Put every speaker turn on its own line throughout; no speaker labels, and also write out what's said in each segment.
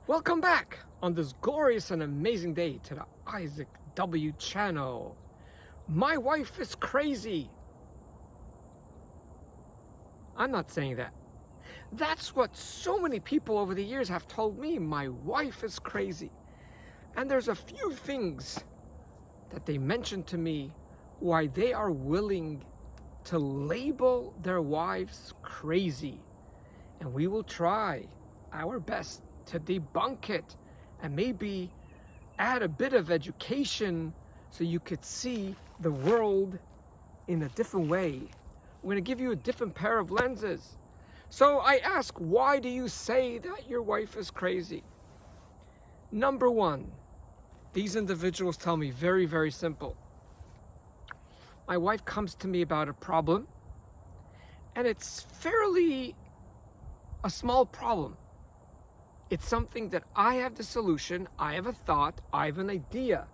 Welcome back on this glorious and amazing day to the Isaac W. channel. My wife is crazy. I'm not saying that. That's what so many people over the years have told me. My wife is crazy. And there's a few things that they mentioned to me why they are willing to label their wives crazy. And we will try our best to debunk it and maybe add a bit of education so you could see the world in a different way. We're going to give you a different pair of lenses. So I ask, why do you say that your wife is crazy? Number one, these individuals tell me very, very simple. My wife comes to me about a problem, and it's fairly a small problem. It's something that I have the solution, I have a thought, I have an idea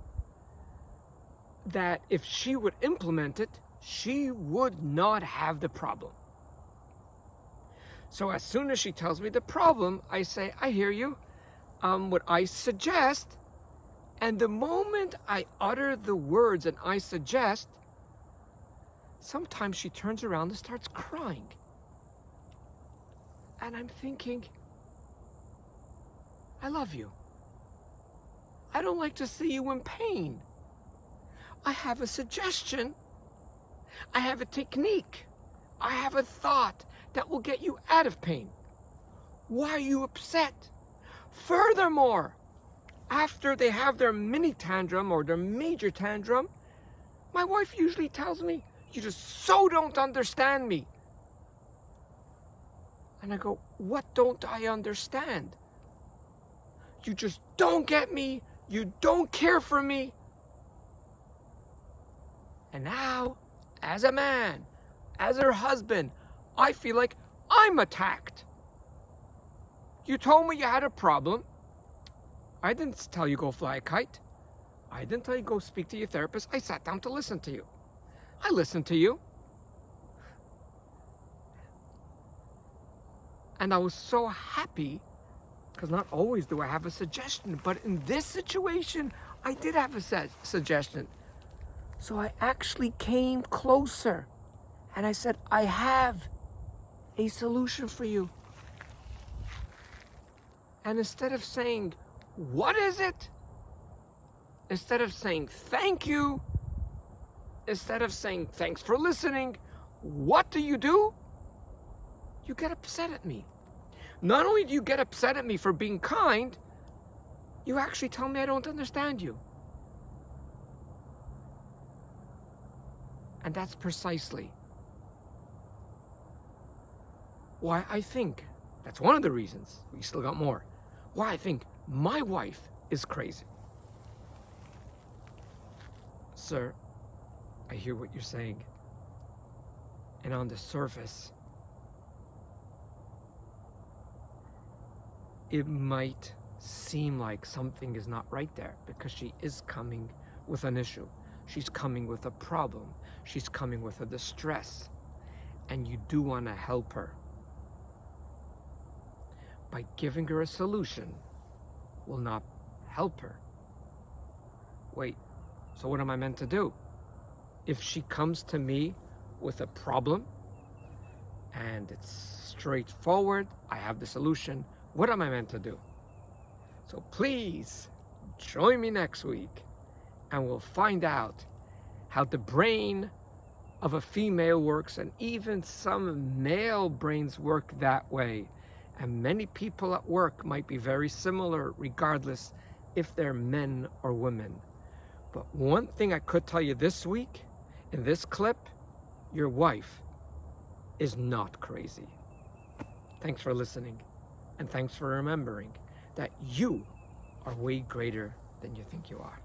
that if she would implement it, she would not have the problem. So as soon as she tells me the problem, I say, I hear you. What I suggest, and the moment I utter the words and I suggest, sometimes she turns around and starts crying. And I'm thinking, I love you. I don't like to see you in pain. I have a suggestion. I have a technique. I have a thought that will get you out of pain. Why are you upset? Furthermore, after they have their mini tantrum or their major tantrum, my wife usually tells me, you just so don't understand me. And I go, what don't I understand? You just don't get me. You don't care for me. And now, as a man, as her husband, I feel like I'm attacked. You told me you had a problem. I didn't tell you go fly a kite. I didn't tell you go speak to your therapist. I sat down to listen to you. I listened to you. And I was so happy, because not always do I have a suggestion, but in this situation, I did have a suggestion. So I actually came closer and I said, I have a solution for you. And instead of saying, what is it? Instead of saying, thank you, instead of saying, thanks for listening, what do? You get upset at me. Not only do you get upset at me for being kind, you actually tell me I don't understand you. And that's precisely why I think, that's one of the reasons, we still got more, why I think my wife is crazy. Sir, I hear what you're saying. And on the surface, it might seem like something is not right there because she is coming with an issue. She's coming with a problem. She's coming with a distress. And you do want to help her. By giving her a solution will not help her. Wait, so what am I meant to do? If she comes to me with a problem and it's straightforward, I have the solution, what am I meant to do? So please join me next week and we'll find out how the brain of a female works, and even some male brains work that way. And many people at work might be very similar regardless if they're men or women. But one thing I could tell you this week, in this clip, your wife is not crazy. Thanks for listening. And thanks for remembering that you are way greater than you think you are.